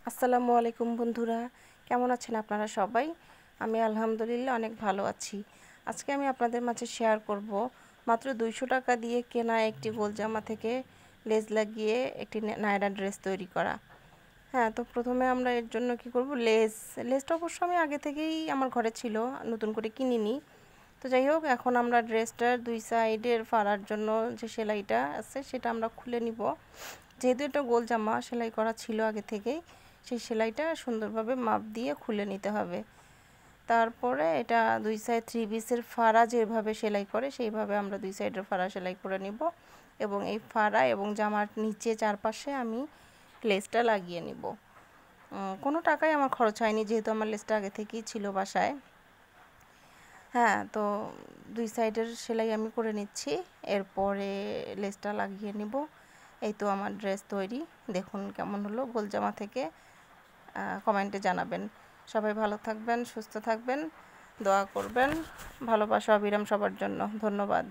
আসসালামু আলাইকুম বন্ধুরা, কেমন আছেন আপনারা সবাই? আমি আলহামদুলিল্লাহ অনেক ভালো আছি। আজকে আমি আপনাদের মাঝে শেয়ার করব মাত্র 200 টাকা দিয়ে কেনা একটি গোল জামা থেকে লেস লাগিয়ে একটি নায়রা ড্রেস তৈরি করা। হ্যাঁ, তো প্রথমে আমরা এর জন্য কি করব, লেসটা অবশ্য আমি আগে থেকেই আমার ঘরে ছিল, নতুন করে কিনিনি। তো যাই হোক, এখন আমরা ড্রেসটার দুই সাইডের ফাড়ার জন্য যে সেলাইটা আছে সেটা আমরা খুলে নিব। যেহেতু এটা গোল জামা সেলাই করা ছিল আগে থেকেই, সেই সেলাইটা সুন্দরভাবে মাপ দিয়ে খুলে নিতে হবে। তারপরে এটা দুই সাইড থ্রি পিসের ফাড়া যেভাবে সেলাই করে সেইভাবে আমরা দুই সাইডের ফাড়া সেলাই করে নিব এবং এই ফাড়া এবং জামার নিচে চারপাশে আমি লেসটা লাগিয়ে নিব। কোনো টাকাই আমার খরচ হয়নি, যেহেতু আমার লেসটা আগে থেকেই ছিল বাসায়। হ্যাঁ, তো দুই সাইডের সেলাই আমি করে নিচ্ছি, এরপরে লেসটা লাগিয়ে নিব। এই তো আমার ড্রেস তৈরি। দেখুন কেমন হলো গোল জামা থেকে, কমেন্টে জানাবেন। সবাই ভালো থাকবেন, সুস্থ থাকবেন, দোয়া করবেন। ভালোবাসা অবিরাম সবার জন্য। ধন্যবাদ।